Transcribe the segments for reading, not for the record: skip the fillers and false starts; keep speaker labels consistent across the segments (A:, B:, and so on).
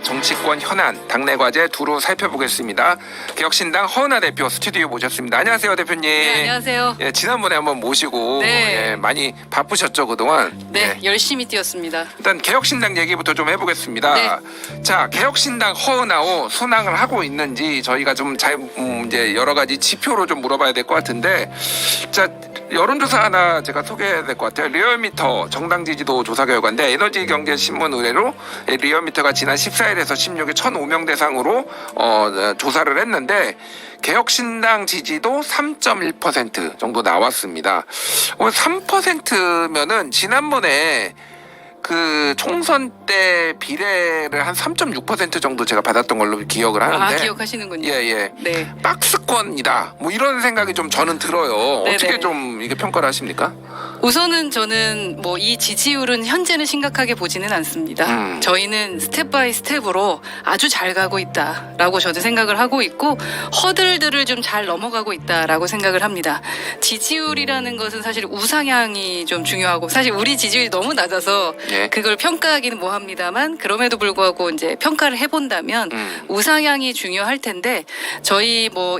A: 정치권 현안, 당내 과제 두루 살펴보겠습니다. 개혁신당 허은하 대표 스튜디오 모셨습니다. 안녕하세요, 대표님.
B: 네, 안녕하세요.
A: 예, 지난번에 한번 모시고
B: 네.
A: 예, 많이 바쁘셨죠, 그동안?
B: 네,
A: 예.
B: 열심히 뛰었습니다.
A: 일단 개혁신당 얘기부터 좀 해보겠습니다.
B: 네.
A: 자, 개혁신당 허은하오 순항을 하고 있는지 저희가 좀 이제 여러 가지 지표로 좀 물어봐야 될 것 같은데, 자, 여론조사 하나 제가 소개해야 될 것 같아요. 리얼미터 정당 지지도 조사 결과인데, 에너지경제신문 의뢰로 리얼미터가 지난 14일에서 16일 1,005명 대상으로 조사를 했는데, 개혁신당 지지도 3.1% 정도 나왔습니다. 3%면은 지난번에 그 총선 때 비례를 한 3.6% 정도 제가 받았던 걸로 기억을 하는데.
B: 기억하시는군요.
A: 예.
B: 네.
A: 박스권이다. 뭐 이런 생각이 좀 저는 들어요.
B: 네네.
A: 어떻게 좀 이게 평가를 하십니까?
B: 우선은 저는 뭐 이 지지율은 현재는 심각하게 보지는 않습니다. 저희는 스텝 바이 스텝으로 아주 잘 가고 있다라고 저는 생각을 하고 있고, 허들들을 좀 잘 넘어가고 있다라고 생각을 합니다. 지지율이라는 것은 사실 우상향이 좀 중요하고, 사실 우리 지지율이 너무 낮아서
A: 예.
B: 그걸 평가하기는 뭐합니다만, 그럼에도 불구하고 이제 평가를 해본다면 우상향이 중요할 텐데, 저희 뭐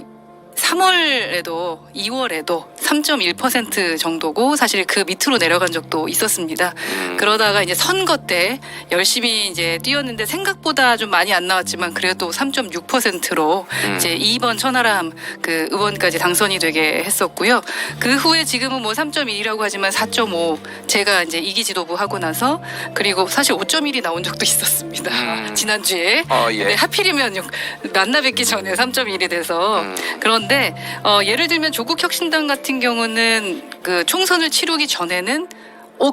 B: 3월에도 2월에도 3.1% 정도고, 사실 그 밑으로 내려간 적도 있었습니다. 그러다가 이제 선거 때 열심히 이제 뛰었는데 생각보다 좀 많이 안 나왔지만 그래도 3.6%로 이제 2번 천하람 그 의원까지 당선이 되게 했었고요. 그 후에 지금은 뭐 3.1이라고 하지만 4.5 제가 이제 이기 지도부 하고 나서, 그리고 사실 5.1이 나온 적도 있었습니다. 지난주에.
A: 예.
B: 근데 하필이면 만나 뵙기 전에 3.1이 돼서. 그런데 예를 들면 조국혁신당 같은 경우는 그 총선을 치르기 전에는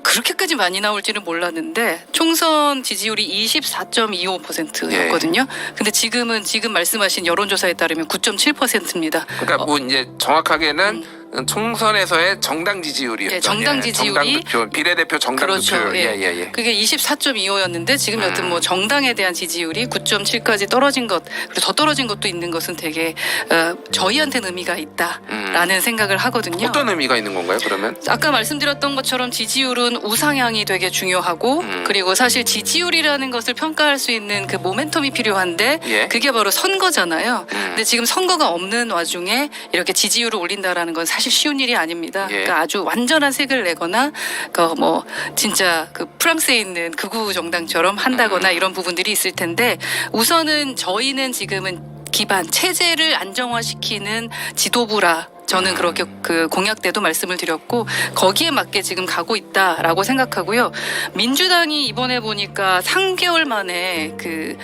B: 그렇게까지 많이 나올지는 몰랐는데 총선 지지율이 24.25%였거든요. 근데 지금 말씀하신 여론조사에 따르면 9.7%입니다.
A: 그러니까 뭐 이제 정확하게는 총선에서의 정당 지지율이었죠.
B: 네, 정당 지지율이
A: 득표, 비례대표 정당
B: 그렇죠.
A: 득표율.
B: 예. 그게 24.25였는데 지금 여튼 뭐 정당에 대한 지지율이 9.7까지 떨어진 것, 그리고 더 떨어진 것도 있는 것은 되게 저희한테는 의미가 있다라는 생각을 하거든요.
A: 어떤 의미가 있는 건가요, 그러면?
B: 아까 말씀드렸던 것처럼 지지율은 우상향이 되게 중요하고, 그리고 사실 지지율이라는 것을 평가할 수 있는 그 모멘텀이 필요한데,
A: 예.
B: 그게 바로 선거잖아요. 근데 지금 선거가 없는 와중에 이렇게 지지율을 올린다라는 건 사실 쉬운 일이 아닙니다.
A: 예.
B: 그러니까 아주 완전한 색을 내거나 그 뭐 진짜 그 프랑스에 있는 극우 정당처럼 한다거나 이런 부분들이 있을 텐데, 우선은 저희는 지금은 기반 체제를 안정화시키는 지도부라 저는 그렇게 그 공약 때도 말씀을 드렸고, 거기에 맞게 지금 가고 있다라고 생각하고요. 민주당이 이번에 보니까 3개월 만에 그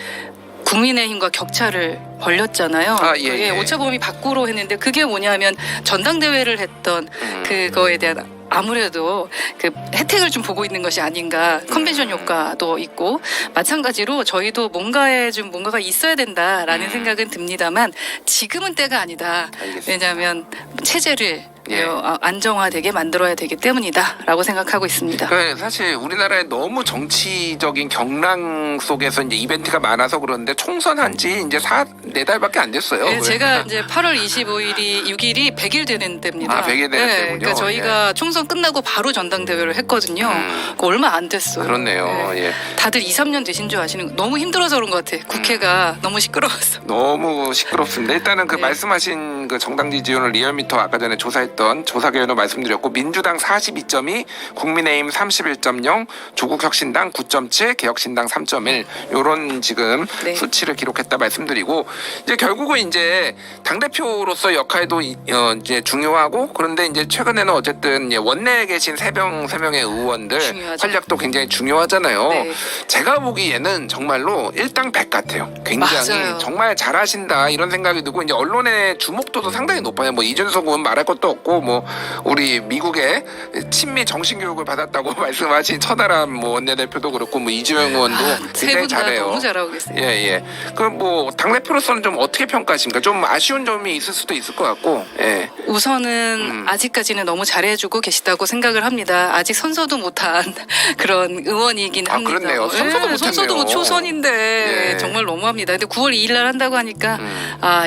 B: 국민의힘과 격차를 벌렸잖아요. 그게 오차범위 밖으로 했는데, 그게 뭐냐면 전당대회를 했던 그거에 대한 아무래도 그 혜택을 좀 보고 있는 것이 아닌가, 컨벤션 효과도 있고, 마찬가지로 저희도 뭔가가 있어야 된다라는 생각은 듭니다만 지금은 때가 아니다.
A: 알겠습니다.
B: 왜냐하면 체제를
A: 예.
B: 안정화되게 만들어야 되기 때문이다라고 생각하고 있습니다.
A: 사실 우리나라에 너무 정치적인 경랑 속에서 이제 이벤트가 많아서 그런데 총선한 지 이제 4-4달밖에 안 됐어요.
B: 네, 제가 이제 8월 6일이 100일 되는 때입니다.
A: 100일 되는 때군요.
B: 그러니까 저희가 총선 끝나고 바로 전당대회를 했거든요. 그거 얼마 안 됐어요.
A: 그렇네요. 예.
B: 다들 2-3년 되신 줄 아시는 거, 너무 힘들어서 그런 것 같아요. 국회가 너무 시끄러워서.
A: 너무 시끄럽습니다. 일단은 그
B: 네.
A: 말씀하신 그 정당 지지율을 리얼미터 아까 전에 조사했던 조사 결과도 말씀드렸고, 민주당 42.2, 국민의힘 31.0, 조국혁신당 9.7, 개혁신당 3.1 요런 지금
B: 네.
A: 수치를 기록했다 말씀드리고, 이제 결국은 이제 당 대표로서 역할도 이제 중요하고, 그런데 이제 최근에는 어쨌든 원내에 계신 세 명의 의원들
B: 중요하죠.
A: 활약도 굉장히 중요하잖아요.
B: 네.
A: 제가 보기에는 정말로 일당백 같아요. 굉장히
B: 맞아요.
A: 정말 잘하신다 이런 생각이 들고, 이제 언론의 주목도도 상당히 높아요. 뭐 이준석 의원 말할 것도 없고, 뭐 우리 미국의 친미 정신교육을 받았다고 말씀하신 천하람 뭐 원내대표도 그렇고, 뭐 이주영 의원도
B: 세
A: 굉장히
B: 분 다
A: 잘해요.
B: 너무 잘하고 계세요.
A: 예. 그럼 뭐 당대표로서는 좀 어떻게 평가하십니까? 좀 아쉬운 점이 있을 수도 있을 것 같고. 예.
B: 우선은 아직까지는 너무 잘해주고 계시다고 생각을 합니다. 아직 선서도 못한 그런 의원이긴 합니다.
A: 그렇네요. 선서도 못했네요.
B: 선서도 뭐 초선인데
A: 예.
B: 정말 너무합니다. 근데 9월 2일 날 한다고 하니까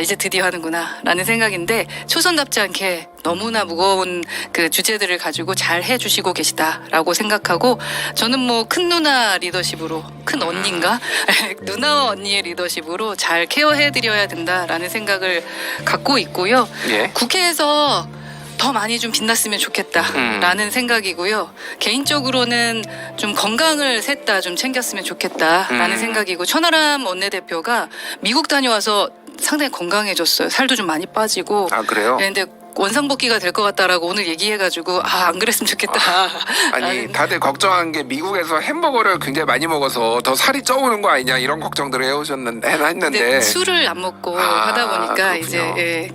B: 이제 드디어 하는구나 라는 생각이 생각인데 초선답지 않게 너무나 무거운 그 주제들을 가지고 잘 해주시고 계시다라고 생각하고 저는 뭐 큰 누나 리더십으로 큰 언니인가 누나와 언니의 리더십으로 잘 케어해드려야 된다라는 생각을 갖고 있고요.
A: 예.
B: 국회에서 더 많이 좀 빛났으면 좋겠다라는 생각이고요. 개인적으로는 좀 건강을 셋 다 좀 챙겼으면 좋겠다라는 생각이고 천하람 원내대표가 미국 다녀와서 상당히 건강해졌어요. 살도 좀 많이 빠지고.
A: 아, 그래요?
B: 네, 근데 원상복귀가 될 것 같다라고 오늘 얘기해가지고 안 그랬으면 좋겠다.
A: 아니 다들 걱정한 게 미국에서 햄버거를 굉장히 많이 먹어서 더 살이 쪄오는 거 아니냐 이런 걱정들을
B: 근데
A: 했는데
B: 술을 안 먹고
A: 아,
B: 하다 보니까
A: 그렇군요.
B: 이제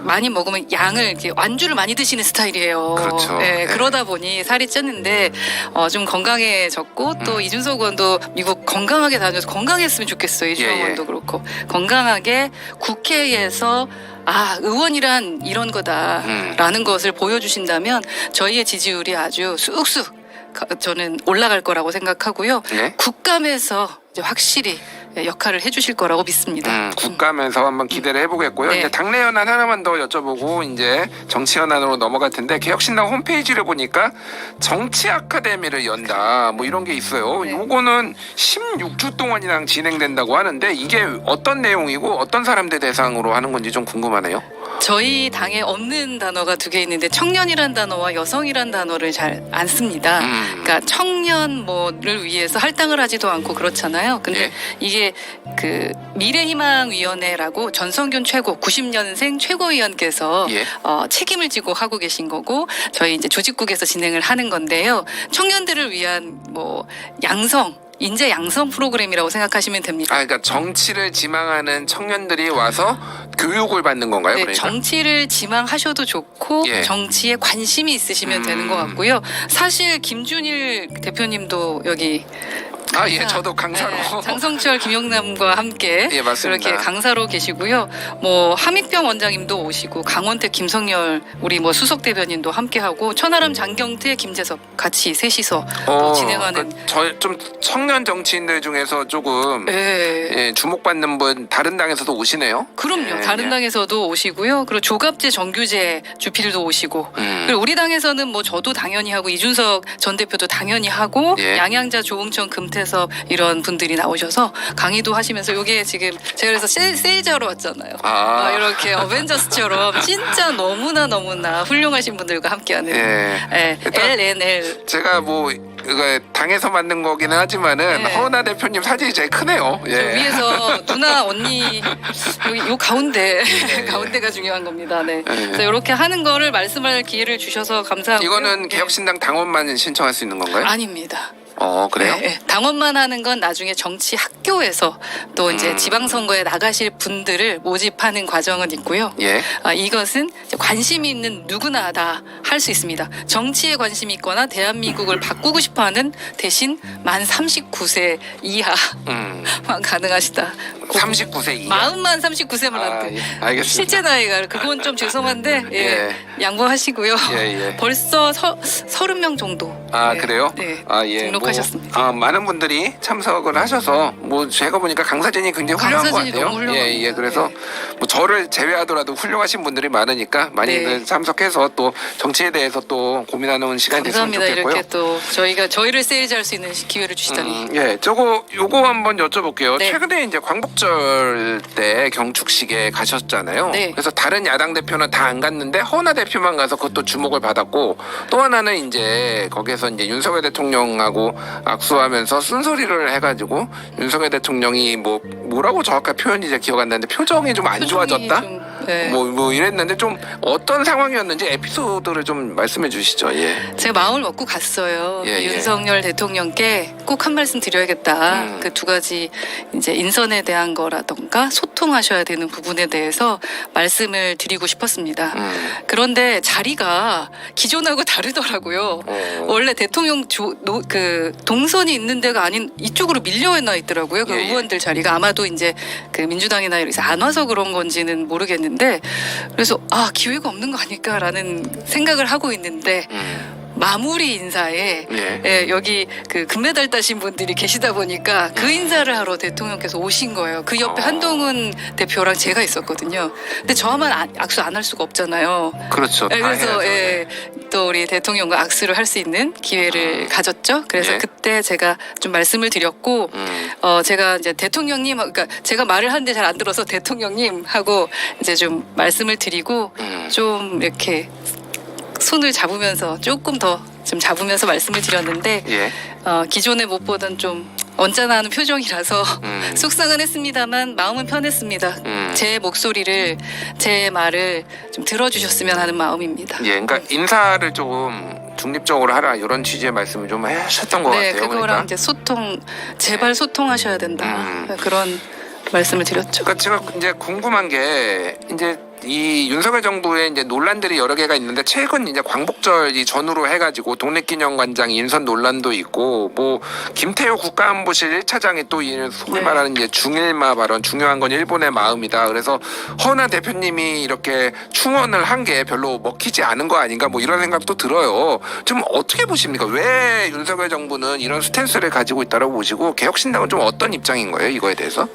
B: 많이 먹으면 양을 이렇게 완주를 많이 드시는 스타일이에요.
A: 그렇죠. 네.
B: 그러다 보니 살이 쪘는데 좀 건강해졌고 또 이준석 의원도 미국 건강하게 다녀서 건강했으면 좋겠어요. 이준석
A: 예, 예.
B: 의원도 그렇고 건강하게 국회에서 의원이란 이런 거다라는 것을 보여주신다면 저희의 지지율이 아주 쑥쑥 저는 올라갈 거라고 생각하고요.
A: 네?
B: 국감에서 이제 확실히 역할을 해주실 거라고 믿습니다.
A: 국감에서 한번 기대를 해보겠고요.
B: 네.
A: 이제 당내 현안 하나만 더 여쭤보고 이제 정치 현안으로 넘어갈 텐데 개혁신당 홈페이지를 보니까 정치 아카데미를 연다 뭐 이런 게 있어요.
B: 네.
A: 요거는 16주 동안이랑 진행된다고 하는데 이게 어떤 내용이고 어떤 사람들 대상으로 하는 건지 좀 궁금하네요.
B: 저희 당에 없는 단어가 두 개 있는데 청년이란 단어와 여성이란 단어를 잘 안 씁니다. 그러니까 청년 뭐를 위해서 할당을 하지도 않고 그렇잖아요. 근데
A: 예.
B: 이게 그 미래희망위원회라고 전성균 최고 90년생 최고위원께서
A: 예.
B: 책임을 지고 하고 계신 거고 저희 이제 조직국에서 진행을 하는 건데요. 청년들을 위한 뭐 인재 양성 프로그램이라고 생각하시면 됩니다.
A: 아, 그러니까 정치를 지망하는 청년들이 와서 교육을 받는 건가요?
B: 네,
A: 그러니까?
B: 정치를 지망하셔도 좋고
A: 예.
B: 정치에 관심이 있으시면 되는 것 같고요. 사실 김준일 대표님도 여기
A: 아, 예, 저도 강사로.
B: 네, 장성철, 김용남과 함께
A: 예, 맞습니다.
B: 그렇게 강사로 계시고요. 뭐 함익병 원장님도 오시고 강원택, 김성열 우리 뭐 수석 대변인도 함께하고 천하람, 장경태, 김재섭 같이 셋이서 또 진행하는.
A: 그러니까 좀 청년 정치인들 중에서 조금 예, 주목받는 분 다른 당에서도 오시네요.
B: 그럼요.
A: 예,
B: 다른
A: 예.
B: 당에서도 오시고요. 그리고 조갑재, 정규재 주필도 오시고. 그리고 우리 당에서는 뭐 저도 당연히 하고 이준석 전 대표도 당연히 하고
A: 예.
B: 양양자, 조응천, 금태섭 이런 분들이 나오셔서 강의도 하시면서 이게 지금 제가 그래서 세일즈하러 왔잖아요. 이렇게 어벤져스처럼 진짜 너무나 훌륭하신 분들과 함께하는
A: 예. 일단
B: LNL.
A: 제가 뭐 이거 당에서 만든 거기는 하지만은
B: 네.
A: 허은하 대표님 사진이 제일 크네요.
B: 저
A: 예.
B: 위에서 누나 언니 여기 요 가운데
A: 예.
B: 가운데가 중요한 겁니다. 네.
A: 예.
B: 그래서 이렇게 하는 거를 말씀할 기회를 주셔서 감사하고요.
A: 이거는
B: 네.
A: 개혁신당 당원만 신청할 수 있는 건가요?
B: 아닙니다.
A: 그래요?
B: 네, 당원만 하는 건 나중에 정치 학교에서 또 이제 지방선거에 나가실 분들을 모집하는 과정은 있고요.
A: 예.
B: 이것은 이제 관심이 있는 누구나 다 할 수 있습니다. 정치에 관심이 있거나 대한민국을 바꾸고 싶어하는 대신 만 39세 이하만 가능하시다.
A: 39세 이하.
B: 마음만 39세만
A: 아,
B: 안 돼.
A: 예. 알겠습니다.
B: 실제 나이가 그건 좀 죄송한데
A: 예.
B: 양보하시고요.
A: 예.
B: 벌써 30명 정도.
A: 아, 그래요?
B: 네.
A: 예.
B: 등록하셨습니다.
A: 많은 분들이 참석을 하셔서 뭐 제가 보니까 강사진이 굉장히 훌륭한 것
B: 강사진이
A: 같아요.
B: 너무 훌륭합니다.
A: 예. 그래서
B: 네.
A: 뭐 저를 제외하더라도 훌륭하신 분들이 많으니까 많이들
B: 네.
A: 참석해서 또 정치에 대해서 또 고민하는 시간이 됐으면
B: 감사합니다.
A: 좋겠고요.
B: 이렇게 또 저희를 세일즈할 수 있는 기회를 주시다니.
A: 예, 요거 한번 여쭤볼게요.
B: 네.
A: 최근에 이제 광복절 때 경축식에 가셨잖아요.
B: 네.
A: 그래서 다른 야당 대표는 다 안 갔는데 허은하 대표만 가서 그것도 주목을 받았고 또 하나는 이제 거기에서 이제 윤석열 대통령하고 악수하면서 쓴소리를 해가지고 윤석열 대통령이 뭐라고 정확한 표현이 제 기억 안 나는데 표정이 좀 안
B: 표정이
A: 좋아졌다.
B: 좀, 네.
A: 뭐 이랬는데 좀 어떤 상황이었는지 에피소드를 좀 말씀해 주시죠. 예.
B: 제가 마음을 먹고 갔어요.
A: 예.
B: 윤석열 대통령께 꼭 한 말씀 드려야겠다. 그 두 가지 이제 인선에 대한 거라던가 소통하셔야 되는 부분에 대해서 말씀을 드리고 싶었습니다. 그런데 자리가 기존하고 다르더라고요. 원래 대통령 그 동선이 있는 데가 아닌 이쪽으로 밀려나 있더라고요. 그
A: 예.
B: 의원들 자리가 아마도 이제 그 민주당이나 이래서 안 와서 그런 건지는 모르겠는데 그래서 기회가 없는 거 아닐까라는 생각을 하고 있는데 마무리 인사에
A: 예.
B: 예, 여기 그 금메달 따신 분들이 계시다 보니까 그 인사를 하러 대통령께서 오신 거예요. 그 옆에 한동훈 대표랑 제가 있었거든요. 근데 저만 악수 안 할 수가 없잖아요.
A: 그렇죠.
B: 예,
A: 다
B: 그래서
A: 해야죠.
B: 예, 또 우리 대통령과 악수를 할 수 있는 기회를 가졌죠. 그래서
A: 예.
B: 그때 제가 좀 말씀을 드렸고 제가 이제 대통령님, 그러니까 제가 말을 하는데 잘 안 들어서 대통령님 하고 이제 좀 말씀을 드리고 좀 이렇게 손을 잡으면서 조금 더 좀 잡으면서 말씀을 드렸는데
A: 예.
B: 기존에 못 보던 좀 언짢아하는 표정이라서
A: 음.
B: 속상은 했습니다만 마음은 편했습니다. 제 목소리를 제 말을 좀 들어주셨으면 하는 마음입니다.
A: 예, 그러니까 인사를 조금 중립적으로 하라 이런 취지의 말씀을 좀 하셨던 것
B: 네,
A: 같아요.
B: 그거랑
A: 그러니까.
B: 이제 소통, 제발 소통하셔야 된다.
A: 음.
B: 그런 말씀을 드렸죠.
A: 그러니까 제가 이제 궁금한 게 이제 이 윤석열 정부의 이제 논란들이 여러 개가 있는데 최근 이제 광복절 이 전후로 해가지고 독립기념관장 인선 논란도 있고 뭐 김태호 국가안보실 1차장이 또 이 소위
B: 네.
A: 말하는 이제 중일마 발언 중요한 건 일본의 마음이다. 그래서 허나 대표님이 이렇게 충원을 한 게 별로 먹히지 않은 거 아닌가 뭐 이런 생각도 들어요. 좀 어떻게 보십니까? 왜 윤석열 정부는 이런 스탠스를 가지고 있다고 보시고 개혁신당은 좀 어떤 입장인 거예요? 이거에 대해서?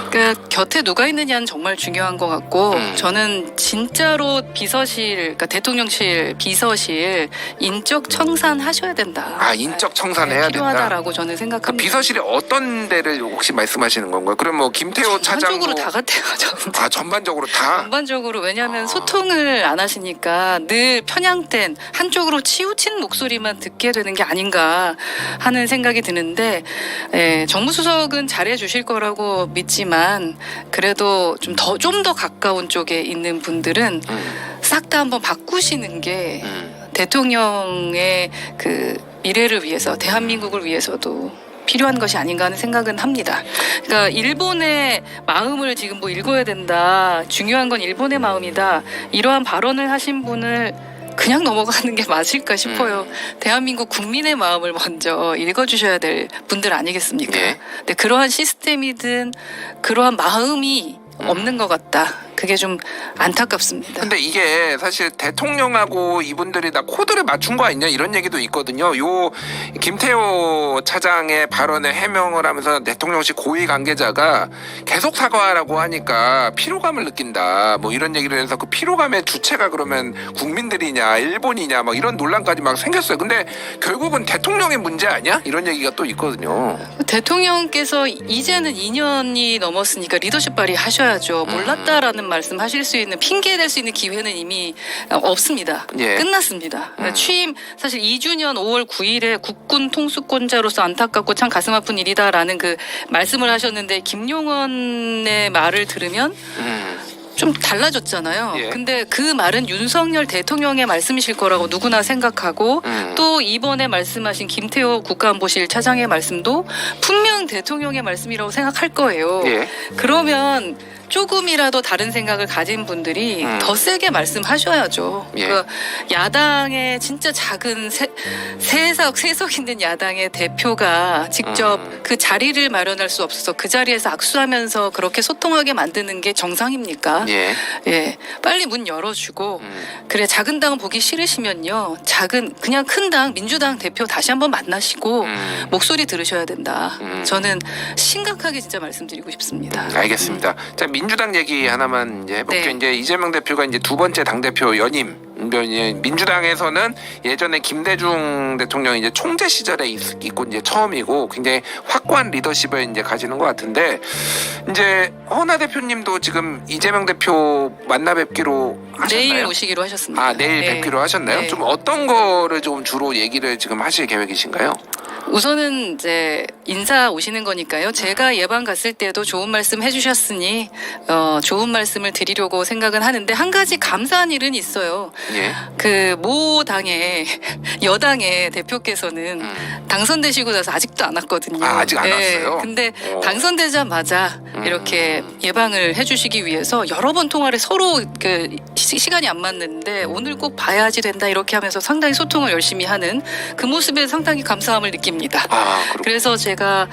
B: 그러니까 곁에 누가 있느냐는 정말 중요한 것 같고 저는 진짜로 비서실, 그러니까 대통령실 비서실 인적 청산하셔야 된다.
A: 아, 인적 청산해야 된다.
B: 필요하다라고 저는
A: 그
B: 생각합니다.
A: 비서실이 어떤 데를 혹시 말씀하시는 건가요? 그럼 뭐 김태호 차장
B: 전반적으로 다 같아요. 저는.
A: 아 전반적으로 다.
B: 전반적으로 왜냐하면 소통을 안 하시니까 늘 편향된 한쪽으로 치우친 목소리만 듣게 되는 게 아닌가 하는 생각이 드는데 정무수석은 잘해 주실 거라고 믿지만 그래도 좀 더 가까운 쪽에 있는 분들은 싹 다 한번 바꾸시는 게 대통령의 그 미래를 위해서 대한민국을 위해서도 필요한 것이 아닌가 하는 생각은 합니다. 그러니까 일본의 마음을 지금 뭐 읽어야 된다. 중요한 건 일본의 마음이다. 이러한 발언을 하신 분을 그냥 넘어가는 게 맞을까 싶어요. 대한민국 국민의 마음을 먼저 읽어주셔야 될 분들 아니겠습니까?
A: 네.
B: 근데 그러한 시스템이든 그러한 마음이 없는 것 같다. 그게 좀 안타깝습니다.
A: 근데 이게 사실 대통령하고 이분들이 다 코드를 맞춘 거 아니냐 이런 얘기도 있거든요. 요 김태호 차장의 발언에 해명을 하면서 대통령실 고위 관계자가 계속 사과하라고 하니까 피로감을 느낀다. 뭐 이런 얘기를 해서 그 피로감의 주체가 그러면 국민들이냐 일본이냐 막 이런 논란까지 막 생겼어요. 근데 결국은 대통령의 문제 아니야? 이런 얘기가 또 있거든요.
B: 대통령께서 이제는 2년이 넘었으니까 리더십 발휘하셔야죠. 몰랐다라는 말씀하실 수 있는 핑계 댈 수 있는 기회는 이미 없습니다.
A: 예.
B: 끝났습니다. 취임 사실 2주년 5월 9일에 국군 통수권자로서 안타깝고 참 가슴 아픈 일이다라는 그 말씀을 하셨는데 김용원의 말을 들으면 좀 달라졌잖아요.
A: 예.
B: 근데 그 말은 윤석열 대통령의 말씀이실 거라고 누구나 생각하고 또 이번에 말씀하신 김태호 국가안보실 차장의 말씀도 분명 대통령의 말씀이라고 생각할 거예요.
A: 예.
B: 그러면 조금이라도 다른 생각을 가진 분들이 더 세게 말씀하셔야죠.
A: 예.
B: 그러니까 야당의 진짜 작은 세석 있는 야당의 대표가 직접 그 자리를 마련할 수 없어서 그 자리에서 악수하면서 그렇게 소통하게 만드는 게 정상입니까?
A: 예.
B: 예, 빨리 문 열어주고 그래 작은 당은 보기 싫으시면요 그냥 큰 당 민주당 대표 다시 한번 만나시고 목소리 들으셔야 된다. 저는 심각하게 진짜 말씀드리고 싶습니다.
A: 알겠습니다. 자 민주당 얘기 하나만 이제 해볼게요.
B: 네.
A: 이제 이재명 대표가 이제 두 번째 당 대표 연임. 민주당에서는 예전에 김대중 대통령이 이제 총재 시절에 있고 이제 처음이고 굉장히 확고한 리더십을 이제 가지는 것 같은데 이제 허나 대표님도 지금 이재명 대표 만나 뵙기로 하셨나요?
B: 내일 오시기로 하셨습니다.
A: 아 내일
B: 네.
A: 뵙기로 하셨나요?
B: 네.
A: 좀 어떤 거를 좀 주로 얘기를 지금 하실 계획이신가요?
B: 우선은 이제 인사 오시는 거니까요. 제가 예방 갔을 때도 좋은 말씀 해주셨으니 좋은 말씀을 드리려고 생각은 하는데 한 가지 감사한 일은 있어요.
A: 예.
B: 그 모 당의 여당의 대표께서는 당선되시고 나서 아직도 안 왔거든요.
A: 아, 아직 안 왔어요?
B: 근데
A: 오.
B: 당선되자마자 이렇게 예방을 해주시기 위해서 여러 번 통화를 서로 그 시간이 안 맞는데 오늘 꼭 봐야지 된다 이렇게 하면서 상당히 소통을 열심히 하는 그 모습에 상당히 감사함을 느낍니다.
A: 아 그렇군요.
B: 그래서 제가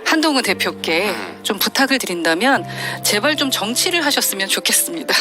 B: 한동훈 대표께 좀 부탁을 드린다면 제발 좀 정치를 하셨으면 좋겠습니다.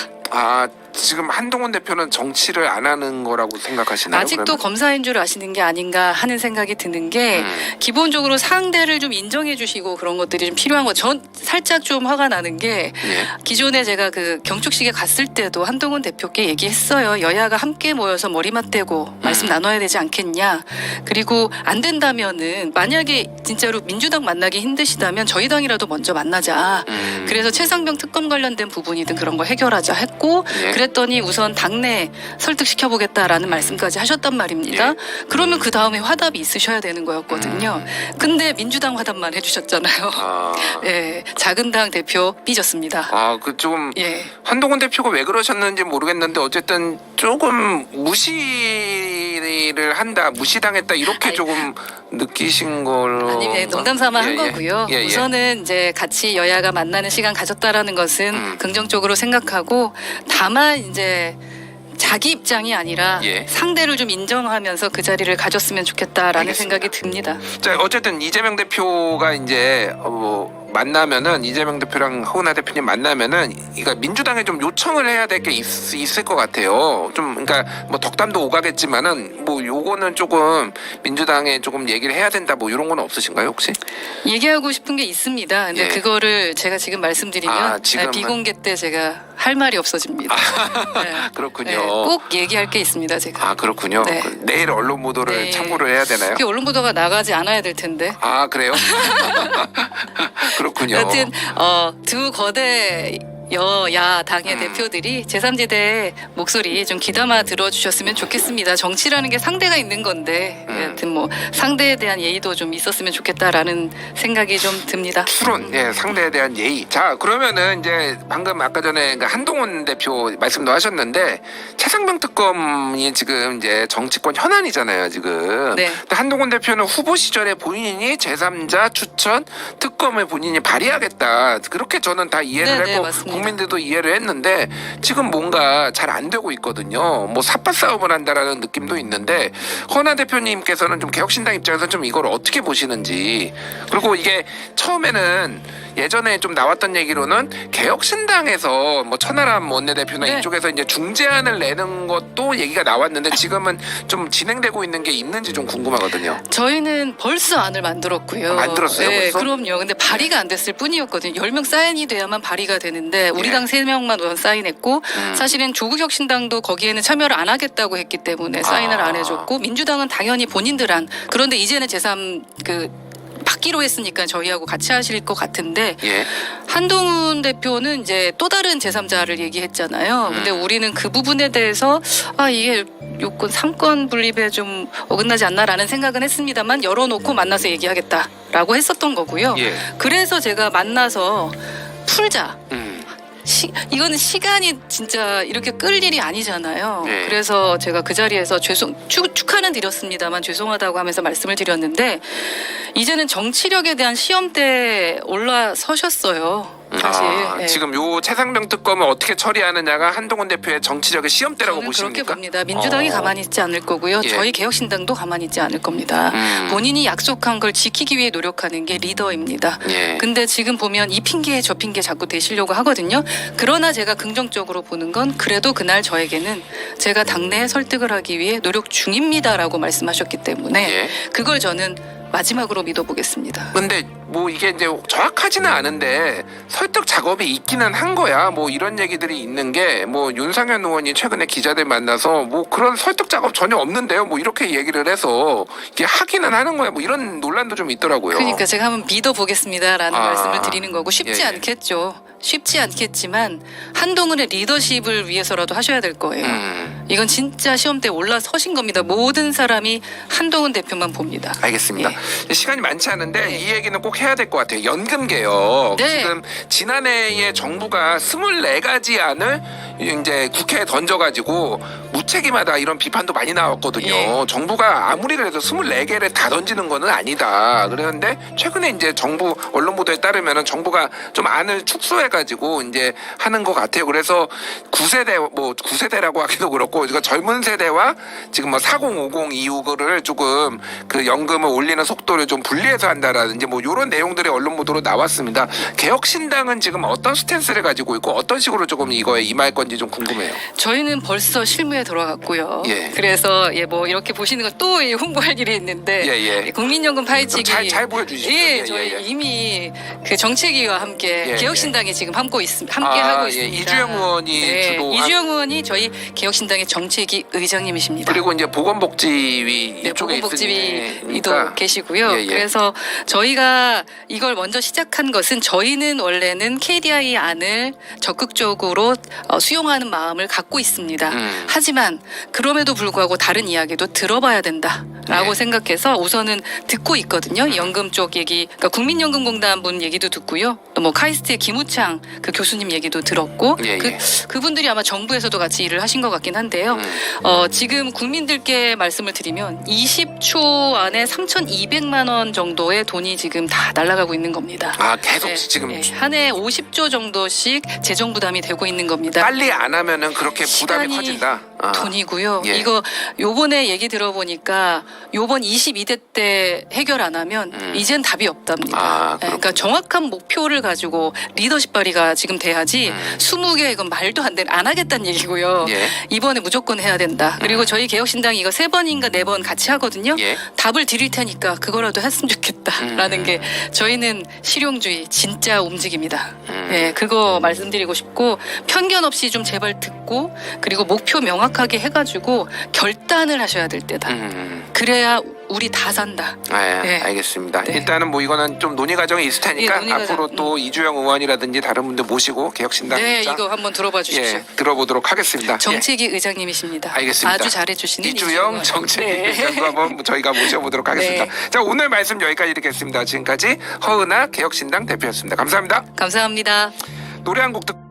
A: 지금 한동훈 대표는 정치를 안 하는 거라고 생각하시나요?
B: 아직도
A: 그러면?
B: 검사인 줄 아시는 게 아닌가 하는 생각이 드는 게 기본적으로 상대를 좀 인정해 주시고 그런 것들이 좀 필요한 거. 전 살짝 좀 화가 나는 게
A: 예.
B: 기존에 제가 그 경축식에 갔을 때도 한동훈 대표께 얘기했어요. 여야가 함께 모여서 머리맡 대고 말씀 나눠야 되지 않겠냐. 그리고 안 된다면은 만약에 진짜로 민주당 만나기 힘드시다면 저희 당이라도 먼저 만나자. 그래서 최상병 특검 관련된 부분이든 그런 거 해결하자 했고
A: 예.
B: 그랬더니 우선 당내 설득시켜보겠다라는 말씀까지 하셨단 말입니다.
A: 예.
B: 그러면 그 다음에 화답이 있으셔야 되는 거였거든요. 근데 민주당 화답만 해주셨잖아요. 예, 작은 당 대표 삐졌습니다.
A: 좀
B: 예.
A: 한동훈 대표가 왜 그러셨는지 모르겠는데 어쨌든 조금 무시를 한다, 무시당했다 이렇게 조금 느끼신 걸로.
B: 아니, 네, 농담삼아 한
A: 예, 예.
B: 거고요.
A: 예, 예.
B: 우선은 이제 같이 여야가 만나는 시간 가졌다라는 것은 긍정적으로 생각하고 다만 이제 자기 입장이 아니라
A: 예.
B: 상대를 좀 인정하면서 그 자리를 가졌으면 좋겠다라는
A: 알겠습니다.
B: 생각이 듭니다.
A: 자, 어쨌든 이재명 대표가 이제 만나면은 이재명 대표랑 허은하 대표님 만나면은 그러니까 민주당에 좀 요청을 해야 될 게 있을 것 같아요. 좀 그러니까 뭐 덕담도 오가겠지만은 뭐 요거는 조금 민주당에 조금 얘기를 해야 된다 뭐 이런 건 없으신가요 혹시?
B: 얘기하고 싶은 게 있습니다. 근데
A: 예.
B: 그거를 제가 지금 말씀드리면
A: 지금은?
B: 비공개 때 제가 할 말이 없어집니다. 네.
A: 그렇군요.
B: 네, 꼭 얘기할 게 있습니다. 제가.
A: 그렇군요.
B: 네.
A: 내일 언론 보도를
B: 네.
A: 참고를 해야 되나요?
B: 그게 언론 보도가 나가지 않아야 될 텐데.
A: 그래요? 그렇군요.
B: 여튼 두 거대 여야 당의 대표들이 제3지대 목소리 좀 귀담아 들어주셨으면 좋겠습니다. 정치라는 게 상대가 있는 건데 여튼 뭐 상대에 대한 예의도 좀 있었으면 좋겠다라는 생각이 좀 듭니다.
A: 추론, 상대에 대한 예의. 자, 그러면은 이제 방금 아까 전에 그 한동훈 대표 말씀도 하셨는데 최상병 특검이 지금 이제 정치권 현안이잖아요, 지금.
B: 네.
A: 근데 한동훈 대표는 후보 시절에 본인이 제3자 추천 특검을 본인이 발의하겠다. 그렇게 저는 다 이해를
B: 네,
A: 했고
B: 맞습니다.
A: 국민들도 이해를 했는데 지금 뭔가 잘 안 되고 있거든요. 뭐 삿바 싸움을 한다라는 느낌도 있는데 허은하 대표님께서는 좀 개혁신당 입장에서 좀 이걸 어떻게 보시는지 그리고 이게 처음에는 예전에 좀 나왔던 얘기로는 개혁신당에서 뭐 천하람 원내대표나
B: 네.
A: 이쪽에서 이제 중재안을 내는 것도 얘기가 나왔는데 지금은 좀 진행되고 있는 게 있는지 좀 궁금하거든요.
B: 저희는 벌써 안을 만들었고요.
A: 만들었어요,
B: 네,
A: 벌써?
B: 그럼요. 근데 발의가 안 됐을 뿐이었거든요. 10명 사인이 돼야만 발의가 되는데 우리
A: 예.
B: 당 3명만 우선 사인했고 사실은 조국혁신당도 거기에는 참여를 안 하겠다고 했기 때문에 사인을 안 해줬고 민주당은 당연히 본인들 안. 그런데 이제는 제3 받기로 했으니까 저희하고 같이 하실 것 같은데
A: 예.
B: 한동훈 대표는 이제 또 다른 제3자를 얘기했잖아요. 근데 우리는 그 부분에 대해서 이게 요건 3권 분립에 좀 어긋나지 않나라는 생각은 했습니다만 열어놓고 만나서 얘기하겠다라고 했었던 거고요.
A: 예.
B: 그래서 제가 만나서 풀자.
A: 음.
B: 이거는 시간이 진짜 이렇게 끌 일이 아니잖아요.
A: 네.
B: 그래서 제가 그 자리에서 축하는 드렸습니다만 죄송하다고 하면서 말씀을 드렸는데 이제는 정치력에 대한 시험대에 올라서셨어요. 사실. 네.
A: 지금 요 최상병 특검을 어떻게 처리하느냐가 한동훈 대표의 정치력의 시험대라고
B: 저는
A: 보십니까?
B: 그렇게 봅니다. 민주당이 가만히 있지 않을 거고요.
A: 예.
B: 저희 개혁신당도 가만히 있지 않을 겁니다. 본인이 약속한 걸 지키기 위해 노력하는 게 리더입니다.
A: 예.
B: 근데 지금 보면 이 핑계 저 핑계 자꾸 대시려고 하거든요. 그러나 제가 긍정적으로 보는 건 그래도 그날 저에게는 제가 당내에 설득을 하기 위해 노력 중입니다라고 말씀하셨기 때문에
A: 예.
B: 그걸 저는 마지막으로 믿어보겠습니다.
A: 근데 뭐 이게 이제 정확하지는 않은데 설득 작업이 있기는 한 거야. 뭐 이런 얘기들이 있는 게 뭐 윤상현 의원이 최근에 기자들 만나서 뭐 그런 설득 작업 전혀 없는데요. 뭐 이렇게 얘기를 해서 이게 하기는 하는 거야. 뭐 이런 논란도 좀 있더라고요.
B: 그러니까 제가 한번 믿어보겠습니다라는 말씀을 드리는 거고 쉽지
A: 예.
B: 않겠죠. 쉽지 않겠지만 한동훈의 리더십을 위해서라도 하셔야 될 거예요. 이건 진짜 시험대에 올라서신 겁니다. 모든 사람이 한동훈 대표만 봅니다.
A: 알겠습니다.
B: 예.
A: 시간이 많지 않은데
B: 네.
A: 이 얘기는 꼭 해야 될 것 같아요. 연금 개혁.
B: 네.
A: 지금 지난해에 정부가 24가지 안을 이제 국회에 던져가지고 무책임하다 이런 비판도 많이 나왔거든요.
B: 예.
A: 정부가 아무리 그래도 24개를 다 던지는 거는 아니다. 그랬는데 최근에 이제 정부 언론 보도에 따르면은 정부가 좀 안을 축소해가지고 이제 하는 것 같아요. 그래서 9세대라고 하기도 그렇고 같고 이거 젊은 세대와 지금 뭐 4050 이후를 조금 그 연금을 올리는 속도를 좀 분리해서 한다라든지 뭐 이런 내용들이 언론 보도로 나왔습니다. 개혁신당은 지금 어떤 스탠스를 가지고 있고 어떤 식으로 조금 이거에 임할 건지 좀 궁금해요.
B: 저희는 벌써 실무에 들어갔고요.
A: 예.
B: 그래서 뭐 이렇게 보시는 건 또 홍보할 일이 있는데
A: 예.
B: 국민연금 파헤치기
A: 잘 보여주시죠.
B: 예, 저희 이미 그 정책위와 함께
A: 예,
B: 개혁신당에 지금 함께 하고
A: 예,
B: 있습니다.
A: 이주영 의원이 주도한
B: 이주영 의원이 저희 개혁신당의 정책위 의장님이십니다.
A: 그리고 이제 보건복지위
B: 네,
A: 이쪽에
B: 보건복지위도
A: 있으니까
B: 계시고요.
A: 예.
B: 그래서 저희가 이걸 먼저 시작한 것은 저희는 원래는 KDI 안을 적극적으로 수용하는 마음을 갖고 있습니다. 하지만 그럼에도 불구하고 다른 이야기도 들어봐야 된다라고
A: 네.
B: 생각해서 우선은 듣고 있거든요. 연금 쪽 얘기, 그러니까 국민연금공단 분 얘기도 듣고요. 또 뭐 카이스트의 김우창 그 교수님 얘기도 들었고
A: 예.
B: 그분들이 아마 정부에서도 같이 일을 하신 것 같긴 한데요. 지금 국민들께 말씀을 드리면 20초 안에 3,200만 원 정도의 돈이 지금 다 날아가고 있는 겁니다.
A: 아 계속 지금
B: 한 해 50조 정도씩 재정 부담이 되고 있는 겁니다.
A: 빨리 안 하면은 그렇게 부담이
B: 시간이
A: 커진다.
B: 돈이고요.
A: 예.
B: 이거 요번에 얘기 들어보니까 요번 22대 때 해결 안 하면 이젠 답이 없답니다.
A: 아,
B: 그러니까 정확한 목표를 가지고 리더십 발휘가 지금 돼야지 20개 이건 말도 안 하겠다는 얘기고요.
A: 예.
B: 이번에 무조건 해야 된다. 그리고 저희 개혁신당이 이거 3번인가 4번 같이 하거든요.
A: 예.
B: 답을 드릴 테니까 그거라도 했으면 좋겠다라는 게 저희는 실용주의 진짜 움직입니다. 예, 그거 말씀드리고 싶고 편견 없이 좀 제발 듣고 그리고 목표 명확하게 해가지고 결단을 하셔야 될 때다. 그래야 우리 다 산다.
A: 네, 알겠습니다.
B: 네.
A: 일단은 뭐 이거는 좀 논의 과정이 있을 테니까
B: 예, 논의 과정.
A: 앞으로 또 이주영 의원이라든지 다른 분들 모시고 개혁신당
B: 네,
A: 입장,
B: 이거 한번 들어봐 주십시오.
A: 들어보도록 하겠습니다.
B: 정책위 의장님이십니다.
A: 알겠습니다.
B: 아주 잘해주시는
A: 이주영 정책위 의장도 한번 저희가 모셔보도록 하겠습니다.
B: 네.
A: 자, 오늘 말씀 여기까지 듣겠습니다. 지금까지 허은하 개혁신당 대표였습니다. 감사합니다.
B: 감사합니다.
A: 노래 한 곡 듣고